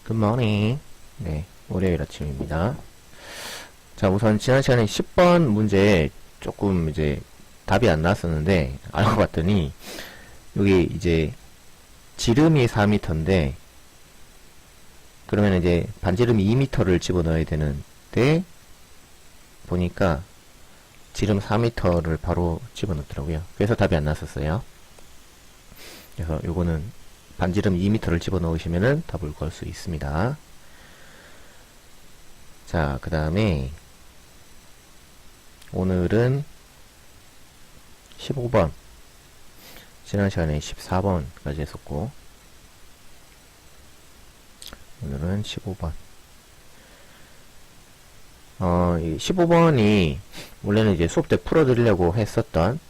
굿모닝. 네, 월요일 아침입니다. 자, 우선 지난 시간에 10번 문제 조금 이제 답이 안 나왔었는데 알고 봤더니 여기 이제 지름이 4m인데 그러면 이제 반지름이 2m를 집어넣어야 되는데 보니까 지름 4m를 바로 집어넣더라고요. 그래서 답이 안 나왔었어요. 그래서 요거는 반지름 2m를 집어넣으시면은 답을 구할 수 있습니다. 자, 그 다음에 오늘은 15번, 지난 시간에 14번까지 했었고 오늘은 15번. 이 15번이 원래는 이제 수업 때 풀어드리려고 했었던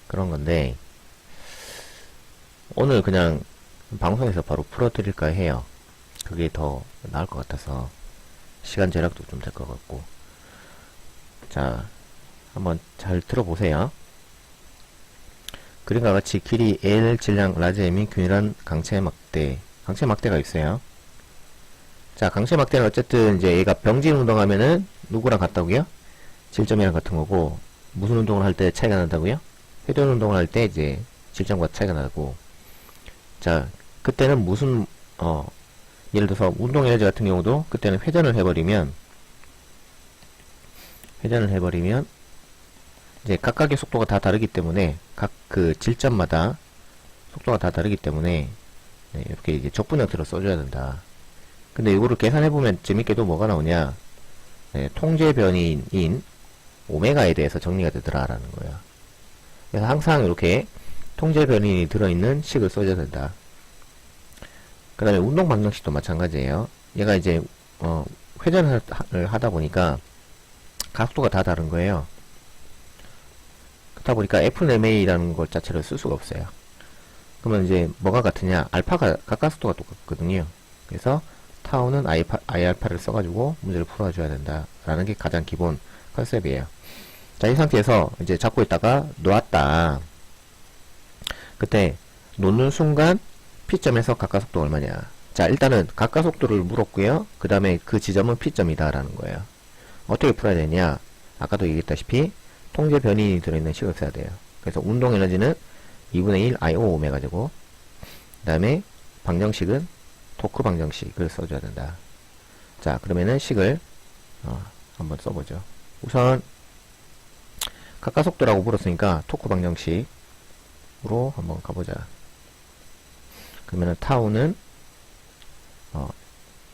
그런 건데 오늘 그냥 방송에서 바로 풀어드릴까 해요. 그게 더 나을 것 같아서 시간 절약도 좀 될 것 같고. 자, 한번 잘 들어보세요. 그림과 같이 길이 L, 질량 라지 M이 균일한 강체 막대가 있어요. 자, 강체 막대는 어쨌든 이제 얘가 병진 운동하면은 누구랑 같다고요? 질점이랑 같은 거고, 무슨 운동을 할 때 차이가 난다고요? 회전 운동을 할 때 이제 질점과 차이가 나고. 자, 그때는 무슨 예를 들어서 운동 에너지 같은 경우도 그때는 회전을 해버리면 이제 각각의 속도가 다 다르기 때문에 각 그 질점마다 속도가 다 다르기 때문에 네, 이렇게 이제 적분 형태로 써줘야 된다. 근데 이거를 계산해보면 재밌게도 뭐가 나오냐, 네, 통제 변이인 오메가에 대해서 정리가 되더라라는 거야. 그래서 항상 이렇게 통제 변인이 들어있는 식을 써줘야 된다. 그 다음에 운동 방정식도 마찬가지예요. 얘가 이제 회전을 하다 보니까 각도가 다 다른 거예요. 그렇다 보니까 F네메이라는 것 자체를 쓸 수가 없어요. 그러면 이제 뭐가 같으냐, 알파가 각각속도가 똑같거든요. 그래서 타우는 I알파를 써가지고 문제를 풀어줘야 된다라는 게 가장 기본 컨셉이에요. 자, 이 상태에서 이제 잡고 있다가 놓았다. 그때 놓는 순간 P점에서 각가속도 얼마냐. 자, 일단은 각가속도를 물었고요. 그 다음에 그 지점은 P점이다 라는 거예요. 어떻게 풀어야 되냐, 아까도 얘기했다시피 통제 변인이 들어있는 식을 써야 돼요. 그래서 운동 에너지는 2분의 1 IO 오메가제곱, 그 다음에 방정식은 토크 방정식을 써줘야 된다. 자, 그러면은 식을 한번 써보죠. 우선 각가속도라고 물었으니까 토크 방정식으로 한번 가보자. 그러면은 타우는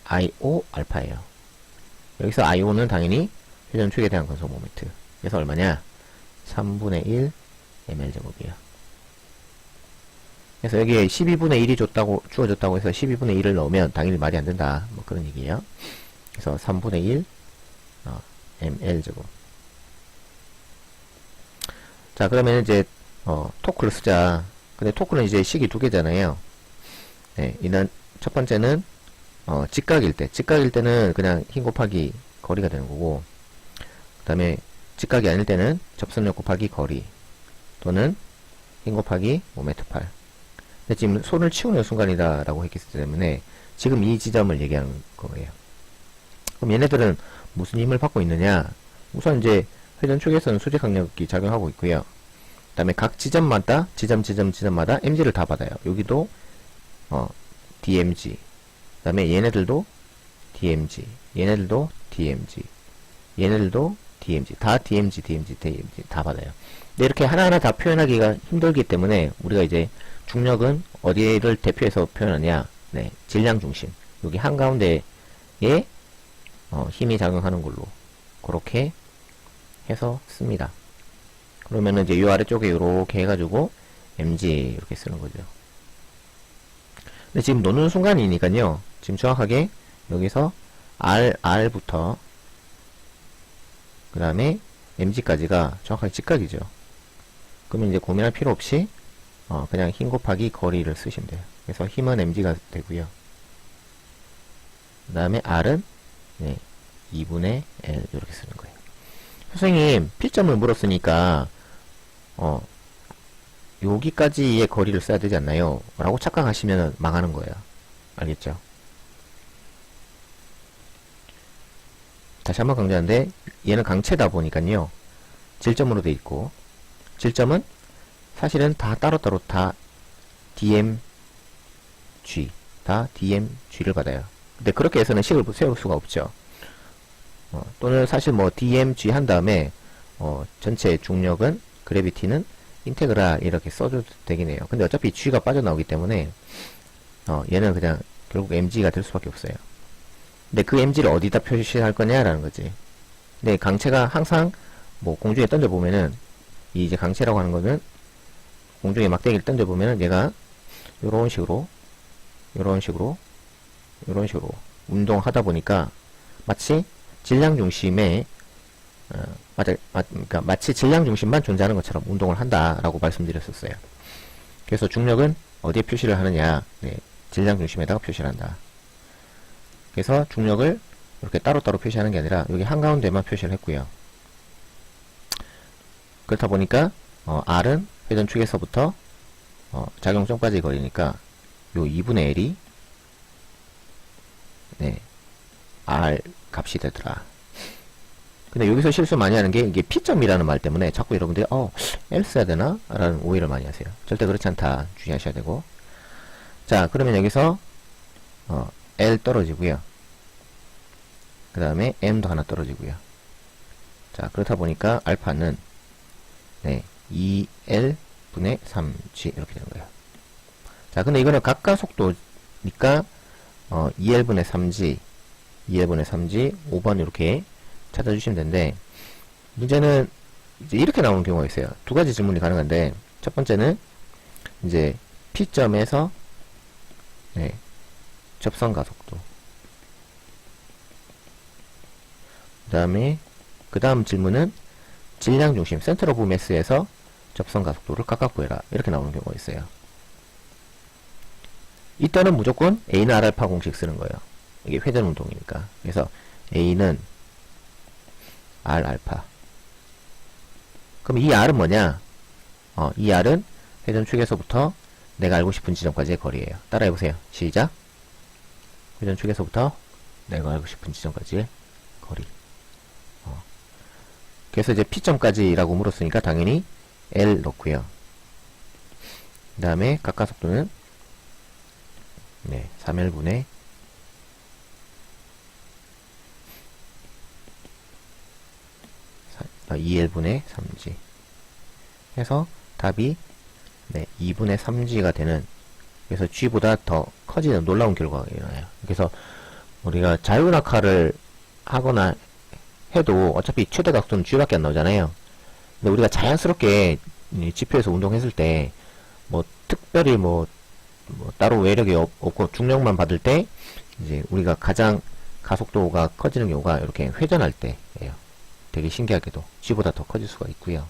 IO 알파예요. 여기서 IO는 당연히 회전축에 대한 건속 모멘트. 그래서 얼마냐? 3분의 1 ml제곱이에요. 그래서 여기에 12분의 1이 주어졌다고 해서 12분의 1을 넣으면 당연히 말이 안 된다. 뭐 그런 얘기예요. 그래서 3분의 1 ml제곱. 자, 그러면 이제 토크를 쓰자. 근데 토크는 이제 식이 두 개잖아요. 네, 이는 첫 번째는 직각일 때는 그냥 힘 곱하기 거리가 되는 거고, 그 다음에 직각이 아닐 때는 접선력 곱하기 거리 또는 힘 곱하기 모멘트 8. 근데 지금 손을 치우는 순간이다 라고 했기 때문에 지금 이 지점을 얘기하는 거예요. 그럼 얘네들은 무슨 힘을 받고 있느냐, 우선 이제 회전축에서는 수직 강력이 작용하고 있고요. 그 다음에 각 지점마다 지점마다 mg를 다 받아요. 여기도 dmg, 그 다음에 얘네들도 dmg, 얘네들도 dmg, 얘네들도 dmg, 다 dmg 다 받아요. 근데 이렇게 하나하나 다 표현하기가 힘들기 때문에 우리가 이제 중력은 어디를 대표해서 표현하냐, 네, 질량 중심, 여기 한가운데에 힘이 작용하는 걸로 그렇게 해서 씁니다. 그러면은 이제 요 아래쪽에 요렇게 해가지고 mg 이렇게 쓰는 거죠. 근데 지금 놓는 순간이니까요, 지금 정확하게 여기서 R부터 그 다음에 mg까지가 정확하게 직각이죠. 그러면 이제 고민할 필요 없이 그냥 힘 곱하기 거리를 쓰시면 돼요. 그래서 힘은 mg가 되고요. 그 다음에 R은 2분의 L 이렇게 쓰는 거예요. 선생님, P점을 물었으니까 여기까지의 거리를 써야 되지 않나요? 라고 착각하시면 망하는 거예요. 알겠죠? 다시 한번 강조하는데 얘는 강체다 보니까요. 질점으로 돼 있고 질점은 사실은 다 따로따로 다 DMG 다 DMG를 받아요. 근데 그렇게 해서는 식을 세울 수가 없죠. 또는 사실 뭐 DMG 한 다음에 전체 중력은 그래비티는 인테그랄 이렇게 써줘도 되긴 해요. 근데 어차피 G가 빠져나오기 때문에 얘는 그냥 결국 mg가 될 수밖에 없어요. 근데 그 mg를 어디다 표시할 거냐라는 거지. 근데 강체가 항상 뭐 공중에 던져보면은 이 이제 강체라고 하는 거는 공중에 막대기를 던져보면은 얘가 요런 식으로 운동하다 보니까 마치 질량 중심에 그러니까 마치 질량 중심만 존재하는 것처럼 운동을 한다라고 말씀드렸었어요. 그래서 중력은 어디에 표시를 하느냐? 네, 질량 중심에다가 표시를 한다. 그래서 중력을 이렇게 따로따로 표시하는 게 아니라 여기 한가운데만 표시를 했고요. 그렇다 보니까 R은 회전축에서부터 작용점까지 거리니까 요 2분의 L이 네, R 값이 되더라. 근데 여기서 실수 많이 하는 게 이게 P점이라는 말 때문에 자꾸 여러분들이 L 써야 되나? 라는 오해를 많이 하세요. 절대 그렇지 않다. 주의하셔야 되고. 자, 그러면 여기서 L 떨어지고요. 그 다음에 M도 하나 떨어지고요. 자, 그렇다 보니까 알파는 네, 2L분의 3G 이렇게 되는 거예요. 자, 근데 이거는 각가속도니까 2L분의 3G 5번 이렇게 찾아주시면 되는데, 문제는 이제 이렇게 나오는 경우가 있어요. 두 가지 질문이 가능한데, 첫 번째는 이제 P점에서 네, 접선 가속도, 그 다음 질문은 질량 중심 센터 오브 매스에서 접선 가속도를 각각 구해라, 이렇게 나오는 경우가 있어요. 이때는 무조건 A는 R알파 공식 쓰는 거예요. 이게 회전 운동이니까. 그래서 A는 R알파. 그럼 이 R은 뭐냐? 이 R은 회전축에서부터 내가 알고 싶은 지점까지의 거리예요. 따라해보세요. 시작. 회전축에서부터 내가 알고 싶은 지점까지의 거리. 그래서 이제 P점까지라고 물었으니까 당연히 L 넣고요. 그 다음에 각가속도는 네, 3L분의 2L분의 3G 해서 답이 네, 2분의 3G가 되는, 그래서 G보다 더 커지는 놀라운 결과가 일어나요. 그래서 우리가 자유낙하를 하거나 해도 어차피 최대 각도는 G밖에 안 나오잖아요. 근데 우리가 자연스럽게 지표에서 운동했을 때 뭐 특별히 뭐 따로 외력이 없고 중력만 받을 때 이제 우리가 가장 가속도가 커지는 경우가 이렇게 회전할 때예요. 되게 신기하게도 G보다 더 커질 수가 있고요.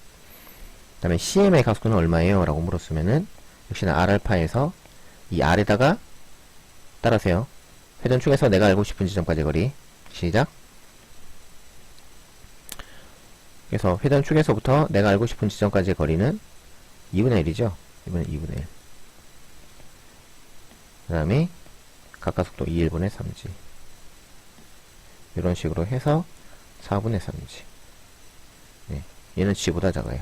그 다음에 CM의 가속도는 얼마예요? 라고 물었으면은 역시나 R알파에서 이 R에다가 따라하세요. 회전축에서 내가 알고 싶은 지점까지 거리. 시작. 그래서 회전축에서부터 내가 알고 싶은 지점까지의 거리는 2분의 1이죠. 이번엔 2분의 1. 그 다음에 각가속도 2L분의 3G. 이런 식으로 해서 4분의 3G. 네, 얘는 G보다 작아요.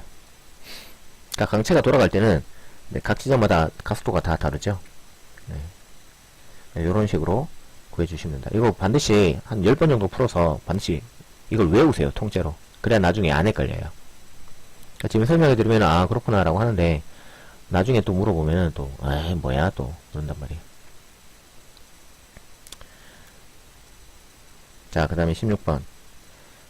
그러니까 강체가 돌아갈 때는 네, 각 지점마다 가속도가 다 다르죠. 네. 네, 이런 식으로 구해주시면 됩니다. 이거 반드시 한 10번 정도 풀어서 반드시 이걸 외우세요. 통째로. 그래야 나중에 안 헷갈려요. 그러니까 지금 설명해드리면 아 그렇구나 라고 하는데 나중에 또 물어보면은 또 에이 뭐야 또 그런단 말이에요. 자, 그 다음에 16번.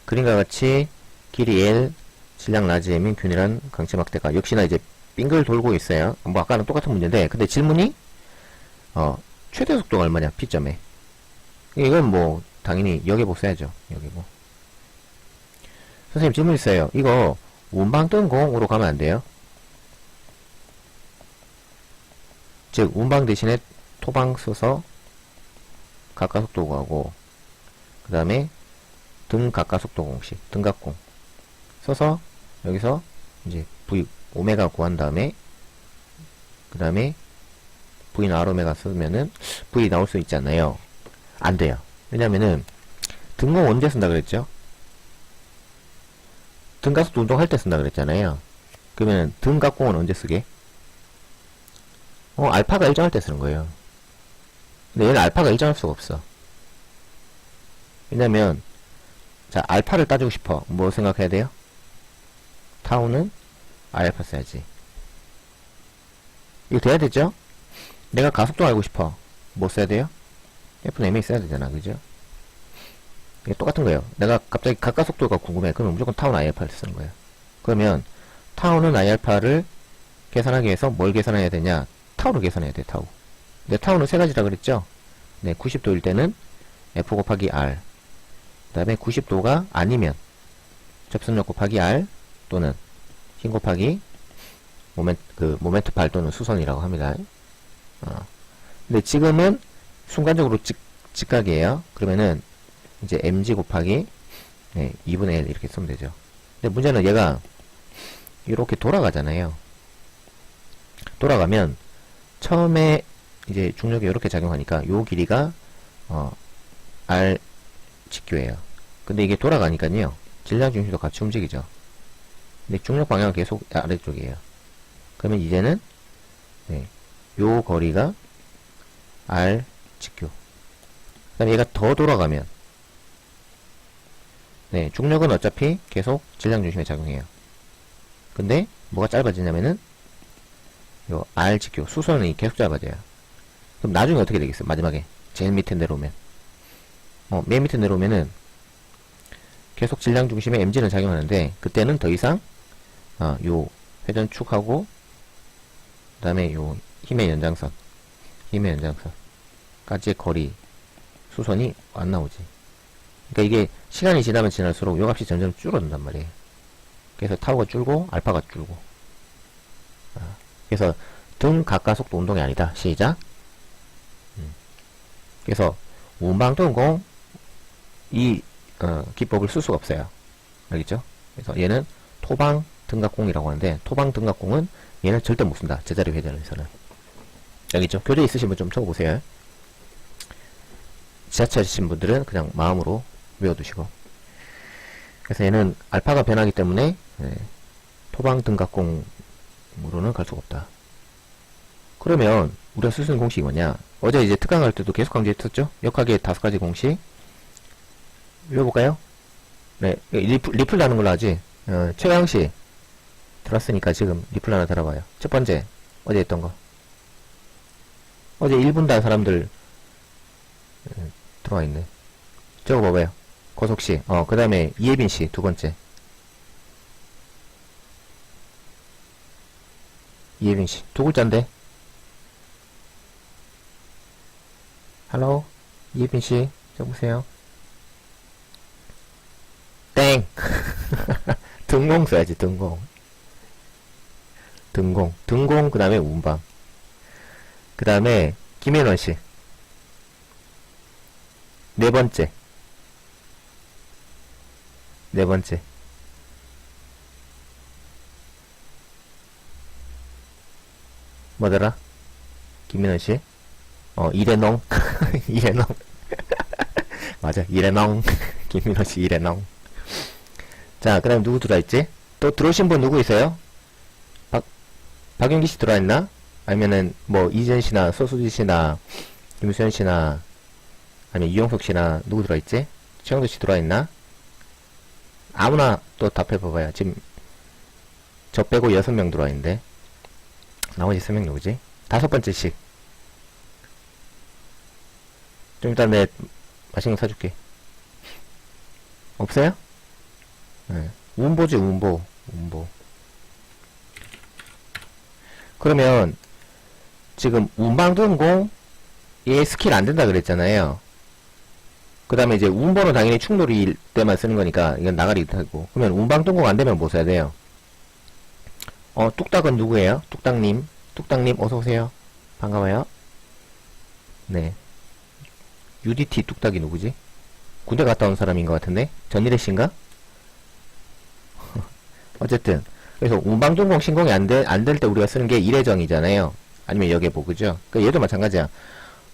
그림과 같이 길이 L, 질량 라지 M인 균일한 강체 막대가 역시나 이제 빙글 돌고 있어요. 뭐 아까랑 똑같은 문제인데 근데 질문이 최대 속도가 얼마냐 P점에. 이건 뭐 당연히 여기보 써야죠. 여기보. 선생님 질문 있어요. 이거 운방 뜬 공으로 가면 안 돼요? 즉 운방 대신에 토방 써서 가까속도 구하고 그 다음에 등 가까속도 공식 등각공 써서 여기서 이제 V 오메가 구한 다음에 그 다음에 V 나로메가 쓰면은 V 나올 수 있지 않나요? 안 돼요. 왜냐면은 등공 언제 쓴다 그랬죠? 등가속도 운동할 때 쓴다 그랬잖아요. 그러면 등각공은 언제 쓰게? 알파가 일정할 때 쓰는 거예요. 근데 얘는 알파가 일정할 수가 없어. 왜냐면 자, 알파를 따주고 싶어. 뭐 생각해야 돼요? 타우는 알파 써야지. 이거 돼야 되죠? 내가 가속도 알고 싶어. 뭐 써야 돼요? F는 MA 써야 되잖아. 그죠? 이게 똑같은 거예요. 내가 갑자기 가까속도가 궁금해. 그러면 무조건 타운 I알파를 쓰는 거예요. 그러면 타우는 I알파를 계산하기 위해서 뭘 계산해야 되냐? 타우를 계산해야 돼. 타우. 근데 타우는 세 가지라 그랬죠? 네, 90도일 때는 F 곱하기 R. 그 다음에 90도가 아니면 접선력 곱하기 R 또는 힘 곱하기 모멘트 발 또는 수선이라고 합니다. 근데 지금은 순간적으로 직각이에요. 그러면은 이제 mg 곱하기 2분의 1 이렇게 쓰면 되죠. 근데 문제는 얘가 이렇게 돌아가잖아요. 돌아가면 처음에 이제 중력이 이렇게 작용하니까 요 길이가 r 직교예요. 근데 이게 돌아가니까요. 질량 중심도 같이 움직이죠. 근데 중력 방향은 계속 아래쪽이에요. 그러면 이제는 요 거리가 r 직교. 그 다음에 얘가 더 돌아가면 중력은 어차피 계속 질량 중심에 작용해요. 근데 뭐가 짧아지냐면은 요 r 직교 수선이 계속 짧아져요. 그럼 나중에 어떻게 되겠어요? 마지막에 제일 밑에 내려오면 맨 밑에 내려오면은 계속 질량 중심에 mg는 작용하는데 그때는 더 이상 요 회전축하고 그 다음에 요 힘의 연장선까지의 거리 수선이 안 나오지. 그러니까 이게 시간이 지나면 지날수록 요 값이 점점 줄어든단 말이에요. 그래서 타우가 줄고 알파가 줄고. 그래서 등 가까속도 운동이 아니다. 시작. 그래서 운방등공 이 기법을 쓸 수가 없어요. 알겠죠? 그래서 얘는 토방 등각공이라고 하는데 토방 등각공은 얘는 절대 못 쓴다. 제자리 회전에서는. 알겠죠? 교재 있으신 분 좀 적어보세요. 지하철이신 분들은 그냥 마음으로 외워두시고. 그래서 얘는 알파가 변하기 때문에 토방 등각공으로는 갈 수가 없다. 그러면 우리가 쓸 수 있는 공식이 뭐냐? 어제 이제 특강할 때도 계속 강조했었죠? 역학의 5가지 공식. 외워볼까요? 네, 리플 나는 걸로 하지. 최강씨 들었으니까 지금 리플 하나 들어봐요. 첫 번째, 어제 했던 거. 어제 1분 다 사람들 들어와 있네. 적어봐봐요. 고속씨. 그 다음에 이예빈씨 두 번째. 이예빈씨 두 글자인데. 할로 이예빈씨 적으세요. 땡. 등공 써야지. 등공 그 다음에 운방. 그 다음에 김인원씨 네 번째 뭐더라? 김인원씨 이래농 이래농 맞아 이래농 김인원씨 이래농. 자, 그 다음 누구 들어와있지? 또 들어오신 분 누구 있어요? 박윤기씨 들어와있나? 아니면은 뭐 이전씨나 서수지씨나 김수현씨나 아니면 이용석씨나 누구 들어와있지? 최영도씨 들어와있나? 아무나 또 답해봐봐요. 지금 저 빼고 6명 들어와있는데 나머지 3명 누구지? 5번째씩 좀 이따 내 맛있는 거 사줄게. 없어요? 네. 운보지 운보. 그러면 지금 운방등공 얘 스킬 안 된다 그랬잖아요. 그 다음에 이제 운보는 당연히 충돌일 때만 쓰는 거니까 이건 나가리 되고. 그러면 운방등공 안 되면 뭐 써야 돼요? 뚝딱은 누구예요? 뚝딱님 어서오세요. 반가워요. 네. UDT 뚝딱이 누구지? 군대 갔다 온 사람인 것 같은데? 전일의 씨인가? 어쨌든 그래서 운방등공 신공이 안 될 때 우리가 쓰는 게 일회정이잖아요. 아니면 여계보, 그죠? 그러니까 얘도 마찬가지야.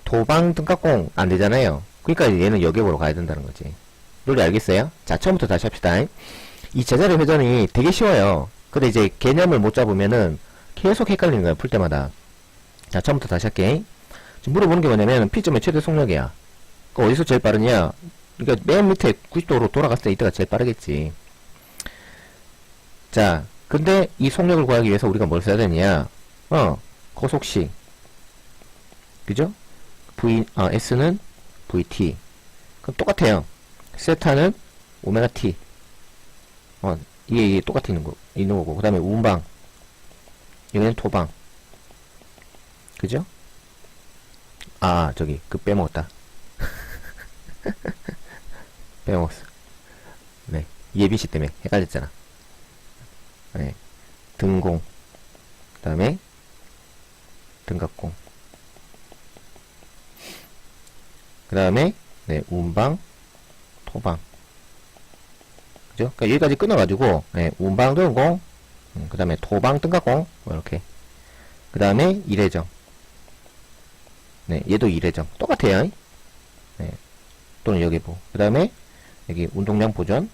도방 등각공 안 되잖아요. 그러니까 얘는 여계보로 가야 된다는 거지. 논리 알겠어요? 자, 처음부터 다시 합시다. 이 제자리 회전이 되게 쉬워요. 근데 이제 개념을 못 잡으면은 계속 헷갈리는 거야, 풀 때마다. 자, 처음부터 다시 할게. 지금 물어보는 게 뭐냐면, P점의 최대 속력이야. 그 어디서 제일 빠르냐? 그러니까 맨 밑에 90도로 돌아갔을 때 이때가 제일 빠르겠지. 자, 근데 이 속력을 구하기 위해서 우리가 뭘 써야 되냐? 고속식. 그죠? S는 VT. 그럼 똑같아요. 세타는 오메가 T. 이게 똑같이 있는 거고. 그 다음에 운방. 여기는 토방. 그죠? 저기, 빼먹었다. 빼먹었어. 네. 예비시 때문에 헷갈렸잖아. 네. 등공. 그 다음에, 등각공. 그 다음에, 네, 운방, 토방. 그죠? 그러니까 여기까지 끊어가지고, 네, 운방, 등공, 그 다음에 토방, 등각공, 이렇게. 그 다음에, 일회정. 네, 얘도 일회정. 똑같아요. 네. 또는 여기보. 그 다음에, 여기 운동량 보존.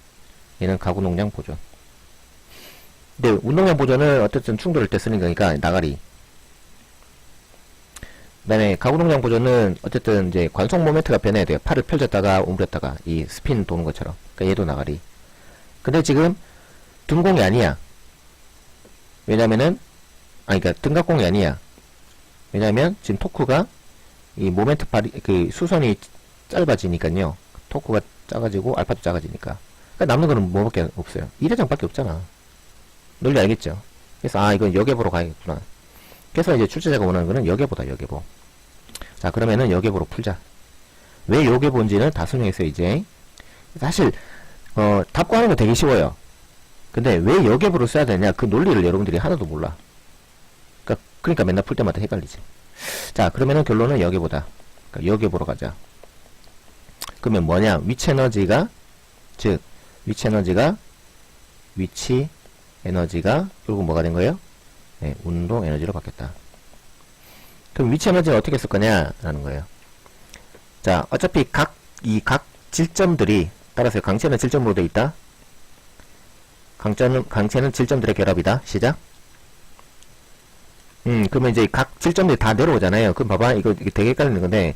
얘는 가구농량 보존. 근데 운동량 보존을 어쨌든 충돌할 때 쓰는 거니까, 나가리. 그 다음에 가구동량 보존은 어쨌든 이제 관속 모멘트가 변해야 돼요. 팔을 펼쳤다가 오므렸다가 이 스핀 도는 것처럼. 그러니까 얘도 나가리. 근데 지금 등공이 아니야. 왜냐면은 그러니까 등각공이 아니야. 왜냐면 지금 토크가 이 모멘트 그 수선이 짧아지니까요. 토크가 작아지고 알파도 작아지니까. 그러니까 남는 거는 뭐밖에 없어요. 1회장밖에 없잖아. 논리 알겠죠? 그래서 이건 여계보로 가야겠구나. 그래서 이제 출제자가 원하는 거는 여계보다 여계보. 자, 그러면은 여계보로 풀자. 왜 여계보인지는 다 설명했어요, 이제. 사실, 답 구하는 거 되게 쉬워요. 근데 왜 여계보로 써야 되냐, 그 논리를 여러분들이 하나도 몰라. 그러니까 맨날 풀 때마다 헷갈리지. 자, 그러면은 결론은 여계보다. 그러니까 여계보로 가자. 그러면 뭐냐, 위치 에너지가 결국 뭐가 된 거예요? 네, 운동 에너지로 바뀌었다. 그럼 위치 에너지는 어떻게 쓸 거냐? 라는 거예요. 자, 어차피 각 질점들이, 따라서 강체는 질점으로 되어 있다. 강체는 질점들의 결합이다. 시작. 그러면 이제 각 질점들이 다 내려오잖아요. 그럼 봐봐. 이거 되게 헷갈리는 건데,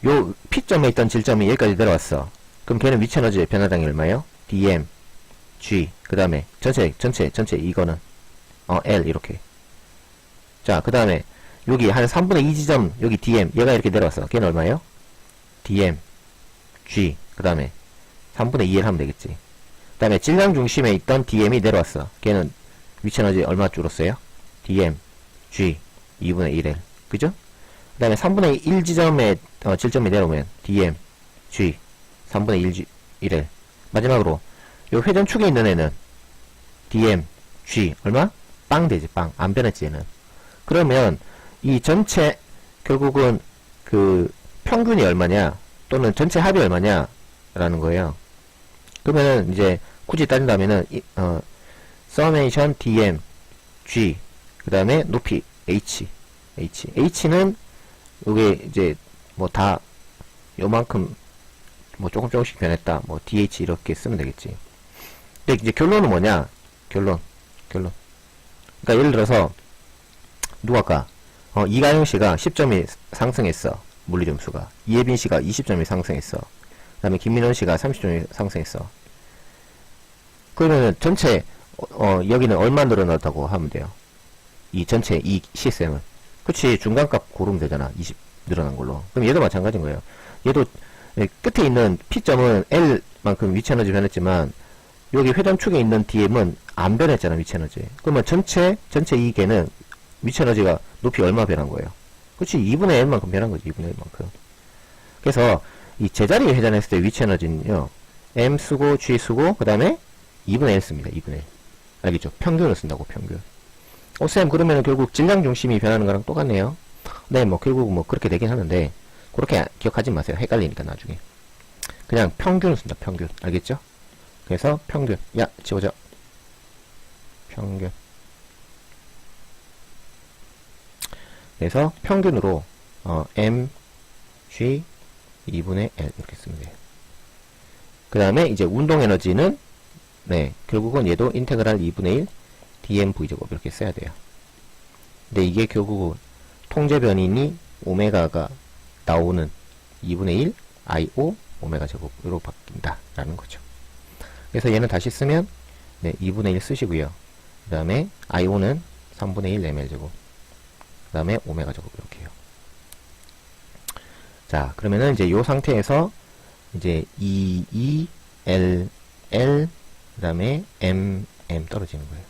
요 P점에 있던 질점이 여기까지 내려왔어. 그럼 걔는 위치 에너지의 변화량이 얼마예요? dm, g, 그 다음에 전체, 이거는, L, 이렇게. 자, 그 다음에 여기 한 3분의 2 지점 여기 DM 얘가 이렇게 내려왔어. 걔는 얼마예요? DM G 그 다음에 3분의 2L 하면 되겠지. 그 다음에 질량 중심에 있던 DM이 내려왔어. 걔는 위치 에너지 얼마 줄었어요? DM G 2분의 1L 그죠? 그 다음에 3분의 1 지점에 질점이 내려오면 DM G 3분의 1L 마지막으로 요 회전축에 있는 애는 DM G 얼마? 빵 되지. 빵 안 변했지 얘는. 그러면 이 전체 결국은 그 평균이 얼마냐 또는 전체 합이 얼마냐 라는 거예요. 그러면은 이제 굳이 따진다면은 summation dm g 그 다음에 높이 h는 요게 이제 뭐 다 요만큼 뭐 조금씩 변했다 뭐 dh 이렇게 쓰면 되겠지. 근데 이제 결론은 뭐냐? 결론 그러니까 예를 들어서 누가 아까 이가영 씨가 10점이 상승했어. 물리점수가. 이예빈 씨가 20점이 상승했어. 그 다음에 김민원 씨가 30점이 상승했어. 그러면은 전체 여기는 얼마 늘어났다고 하면 돼요. 이 전체 이 CSM은. 그치, 중간값 고르면 되잖아. 20 늘어난 걸로. 그럼 얘도 마찬가지인 거예요. 얘도 끝에 있는 P점은 L만큼 위치 에너지 변했지만 여기 회전축에 있는 DM은 안 변했잖아, 위치 에너지. 그러면 전체 이 개는 위치 에너지가 높이 얼마 변한 거예요? 그치, 2분의 1만큼 변한 거지, 2분의 1만큼. 그래서 이 제자리 회전했을 때 위치 에너지는요, M 쓰고 G 쓰고 그 다음에 2분의 1 씁니다. 2분의 1. 알겠죠? 평균을 쓴다고, 평균. 쌤, 그러면 결국 질량 중심이 변하는 거랑 똑같네요. 네, 뭐 결국 뭐 그렇게 되긴 하는데 그렇게 기억하지 마세요. 헷갈리니까 나중에. 그냥 평균을 쓴다, 평균. 알겠죠? 그래서 평균. 야, 지워져. 평균. 그래서 평균으로 m g 2분의 L 이렇게 쓰면 돼요. 그 다음에 이제 운동 에너지는 네, 결국은 얘도 인테그랄 2분의 1 dmv제곱 이렇게 써야 돼요. 근데 이게 결국은 통제 변인이 오메가가 나오는 2분의 1 IO 오메가 제곱으로 바뀐다 라는 거죠. 그래서 얘는 다시 쓰면 네, 2분의 1 쓰시고요. 그 다음에 IO는 3분의 1 ml 제곱, 그 다음에 오메가 제곱 이렇게 해요. 자, 그러면은 이제 요 상태에서 이제 2, L, L, 그 다음에 M, M 떨어지는 거예요.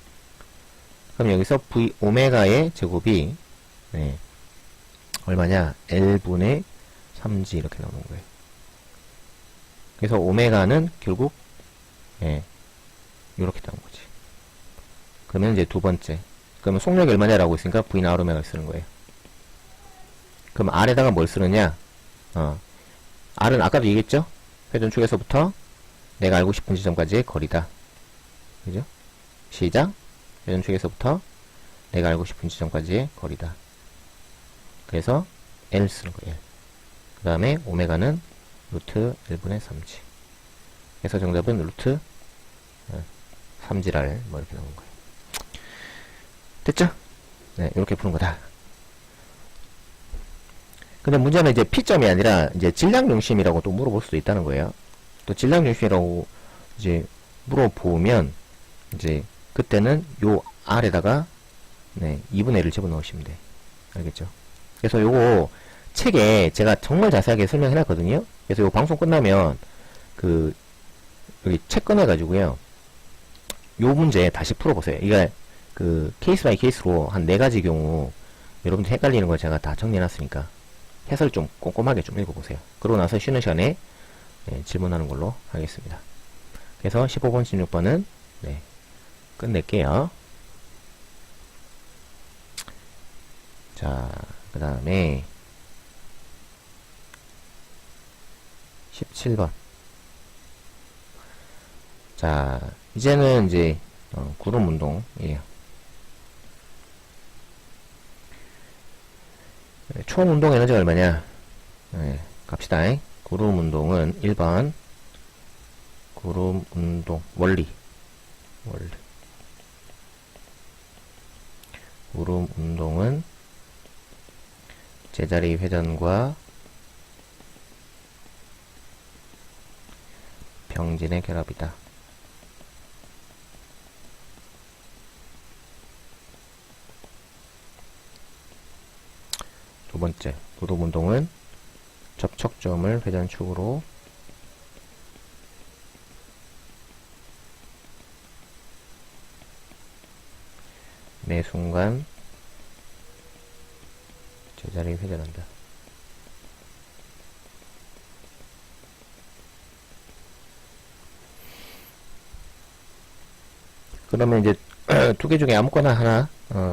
그럼 여기서 V, 오메가의 제곱이, 네, 얼마냐? L분의 3G 이렇게 나오는 거예요. 그래서 오메가는 결국, 예, 요렇게 나온 거지. 그러면 이제 두 번째. 그러면 속력이 얼마냐라고 있으니까 V나 R오메가를 쓰는 거예요. 그럼 R에다가 뭘 쓰느냐? R은 아까도 얘기했죠? 회전축에서부터 내가 알고 싶은 지점까지의 거리다. 그죠? 시작. 회전축에서부터 내가 알고 싶은 지점까지의 거리다. 그래서 L 쓰는 거예요. L. 그 다음에 오메가는 루트 1분의 3g. 그래서 정답은 루트 3gR 뭐 이렇게 나온 거예요. 됐죠? 네, 이렇게 푸는 거다. 근데 문제는 이제 P점이 아니라 이제 질량 중심이라고 또 물어볼 수도 있다는 거예요. 또 질량 중심이라고 이제 물어보면 이제 그때는 요 R에다가 네, 2분의 1을 집어넣으시면 돼. 알겠죠? 그래서 요거 책에 제가 정말 자세하게 설명해 놨거든요. 그래서 요 방송 끝나면 그 여기 책 꺼내가지고요. 요 문제 다시 풀어보세요. 이게 그 케이스 바이 케이스로 한 4가지 경우 여러분들 헷갈리는 걸 제가 다 정리해놨으니까 해설 좀 꼼꼼하게 좀 읽어보세요. 그러고 나서 쉬는 시간에 네, 질문하는 걸로 하겠습니다. 그래서 15번, 16번은 네, 끝낼게요. 자, 그 다음에 17번. 자, 이제는 이제 구름 운동이에요. 총 운동 에너지가 얼마냐? 네, 갑시다. 구름 운동은 1번 구름 운동 원리 구름 운동은 제자리 회전과 병진의 결합이다. 두 번째, 구름 운동은 접촉점을 회전축으로 매 순간 제자리 회전한다. 그러면 이제 두 개 중에 아무거나 하나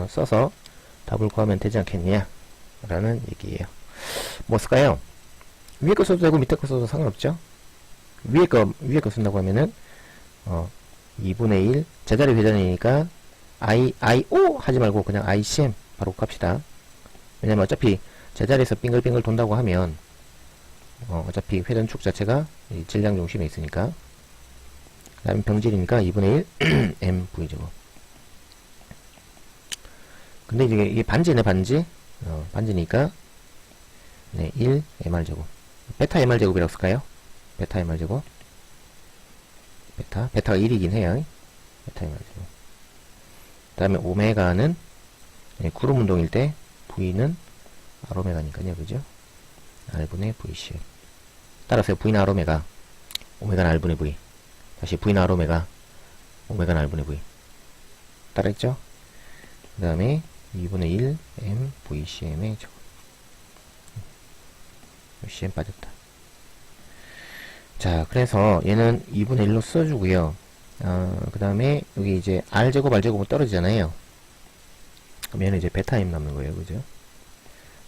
써서 답을 구하면 되지 않겠느냐 라는 얘기예요. 뭐 쓸까요? 위에 거 써도 되고 밑에 거 써도 상관없죠. 위에 거 쓴다고 하면은 2분의 1 제자리 회전이니까 IO 하지 말고 그냥 ICM 바로 갑시다. 왜냐면 어차피 제자리에서 빙글빙글 돈다고 하면 어차피 회전축 자체가 이 질량 중심에 있으니까. 그 다음에 병질이니까 2분의 1 MV제곱. 근데 이게 반지네, 반지. 반지니까 네, 1 MR제곱. 베타 MR제곱이라고 쓸까요? 베타 MR제곱. 베타가 1이긴 해요. 베타 MR제곱. 그 다음에 오메가는 네, 구름 운동일 때 V는 R오메가니까요. 그죠? R분의 VCM. 따라서 V는 R오메가, 오메가는 R분의 V. 다시 V는 R오메가, 오메가는 R분의 V. 따라했죠? 그 다음에 2분의 1 M VCM의 제곱. CM 빠졌다. 자, 그래서 얘는 2분의 1로 써주고요. 그 다음에 여기 이제 R제곱, R제곱은 떨어지잖아요. 그럼 얘는 이제 베타 M 남는 거예요. 그죠? 그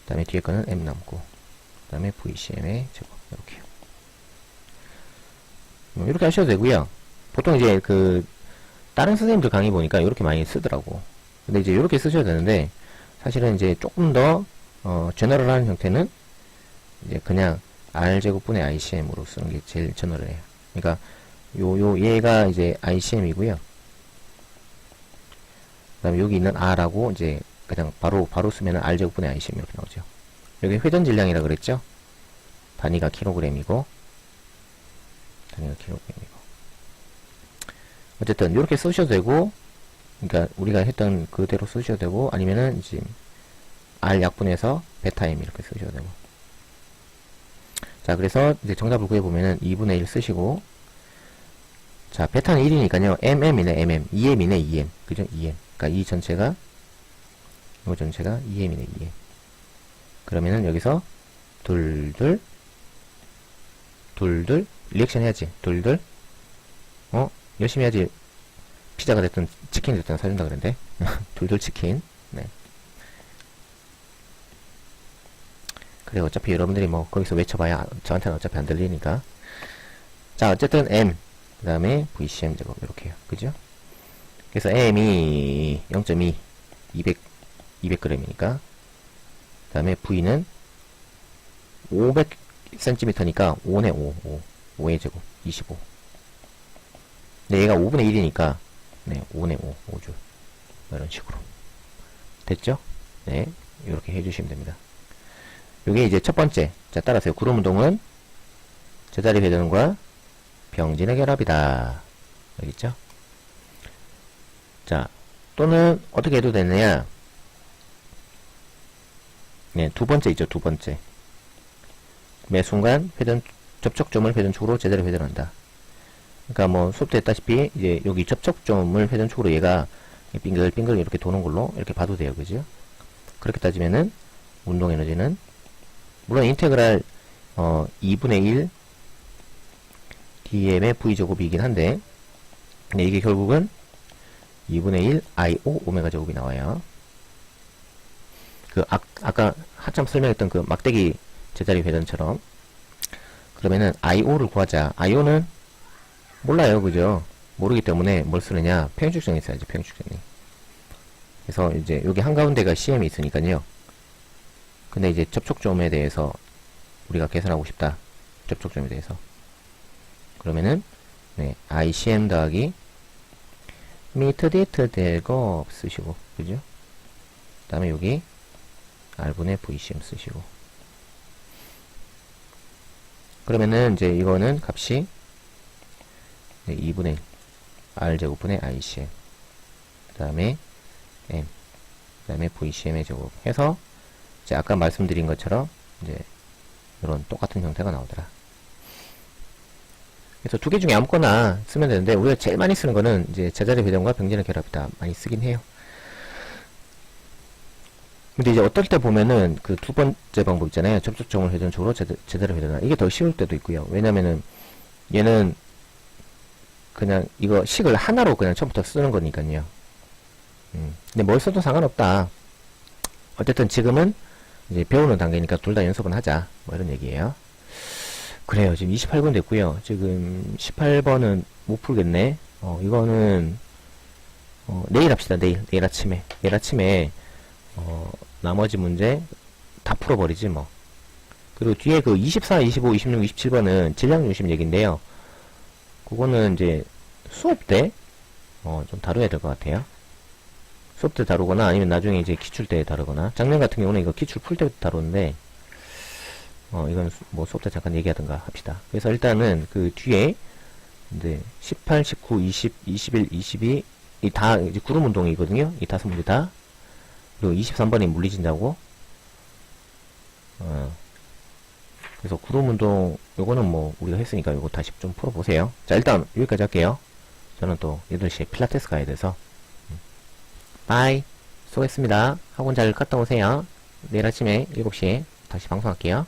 다음에 뒤에 거는 M 남고, 그 다음에 VCM의 제곱. 이렇게요. 이렇게 하셔도 되고요. 보통 이제 다른 선생님들 강의 보니까 이렇게 많이 쓰더라고. 근데 이제 이렇게 쓰셔야 되는데, 사실은 이제 조금 더 제너럴한 형태는 이제 그냥 r제곱분의 ICM으로 쓰는 게 제일 제너럴해요. 그러니까 얘가 이제 ICM이고요. 그 다음에 여기 있는 r하고 이제 그냥 바로 쓰면은 r제곱분의 ICM 이렇게 나오죠. 여기 회전 질량이라 그랬죠? 단위가 킬로그램이고 어쨌든 이렇게 쓰셔도 되고, 그러니까 우리가 했던 그대로 쓰셔도 되고, 아니면은 이제 r 약분해서 베타 m 이렇게 쓰셔도 되고. 자, 그래서 이제 정답을 구해보면은 2분의 1 쓰시고, 자, 베타는 1이니까요 mm이네 mm 2m이네 2m 그죠? 2m. 그러니까 이 전체가 2m이네 2m. 그러면은 여기서 둘둘 리액션 해야지. 둘둘 열심히 해야지. 피자가 됐든 치킨이 됐든 사준다 그랬는데 둘둘 치킨. 네. 그래, 어차피 여러분들이 뭐 거기서 외쳐봐야 저한테는 어차피 안 들리니까. 자, 어쨌든 m 그 다음에 VCM 제곱 이렇게요. 그죠? 그래서 m이 0.2 200g이니까 그 다음에 V는 500cm니까 5네 5의 제곱 25. 근데 얘가 5분의 1이니까 네 5네 5줄 이런 식으로 됐죠? 네, 이렇게 해주시면 됩니다. 요게 이제 첫 번째. 자, 따라서요. 구름 운동은 제자리 회전과 병진의 결합이다. 여기 있죠? 자, 또는 어떻게 해도 되느냐? 네, 두 번째 있죠. 두 번째. 매 순간 접촉점을 회전축으로 제자리 회전한다. 그러니까 뭐 수업 때 했다시피 이제 여기 접촉점을 회전축으로 얘가 빙글빙글 이렇게 도는 걸로 이렇게 봐도 돼요. 그죠? 그렇게 따지면은 운동 에너지는 물론 인테그랄 2분의 1 dm의 v제곱이긴 한데, 근데 이게 결국은 2분의 1 IO 오메가 제곱이 나와요. 그 아까 한참 설명했던 그 막대기 제자리 회전처럼. 그러면은 IO를 구하자. IO는 몰라요. 그죠? 모르기 때문에 뭘 쓰느냐? 평행축전이 있어야지. 평행축전이. 그래서 이제 여기 한가운데가 CM이 있으니까요. 근데 이제 접촉점에 대해서 우리가 계산하고 싶다. 접촉점에 대해서. 그러면은 네, ICM 더하기 미터 디트 제곱 쓰시고, 그죠? 그 다음에 여기 R분의 VCM 쓰시고. 그러면은 이제 이거는 값이 네, 2분의 1 R제곱분의 ICM 그 다음에 M 그 다음에 VCM의 제곱 해서 이제 아까 말씀드린 것처럼 이제 이런 똑같은 형태가 나오더라. 그래서 두 개 중에 아무거나 쓰면 되는데, 우리가 제일 많이 쓰는 거는 이제 제자리 회전과 병진의 결합이다. 많이 쓰긴 해요. 근데 이제 어떨 때 보면은 그 두 번째 방법 있잖아요. 접촉점을 회전축으로 제자리 회전하다. 이게 더 쉬울 때도 있고요. 왜냐면은 얘는 그냥 이거 식을 하나로 그냥 처음부터 쓰는 거니까요. 근데 뭘 써도 상관없다. 어쨌든 지금은 이제 배우는 단계니까 둘 다 연습은 하자. 뭐 이런 얘기예요. 그래요. 지금 28번 됐고요. 지금 18번은 못 풀겠네. 이거는 내일 합시다. 내일 아침에. 내일 아침에 나머지 문제 다 풀어버리지 뭐. 그리고 뒤에 그 24, 25, 26, 27번은 질량 중심 얘기인데요. 그거는 이제 수업 때 좀 다뤄야 될 것 같아요. 수업 때 다루거나 아니면 나중에 이제 기출 때 다루거나. 작년 같은 경우는 이거 기출 풀 때 다루는데 이건 뭐 수업 때 잠깐 얘기하던가 합시다. 그래서 일단은 그 뒤에 이제 18, 19, 20, 21, 22 이 다 이제 구름 운동이거든요. 이 다섯 문제 다. 그리고 23번이 물리진다고. 그래서 구름 운동 요거는 뭐 우리가 했으니까 요거 다시 좀 풀어보세요. 자, 일단 여기까지 할게요. 저는 또 8시에 필라테스 가야 돼서. 바이. 수고했습니다. 학원 잘 갔다 오세요. 내일 아침에 7시에 다시 방송할게요.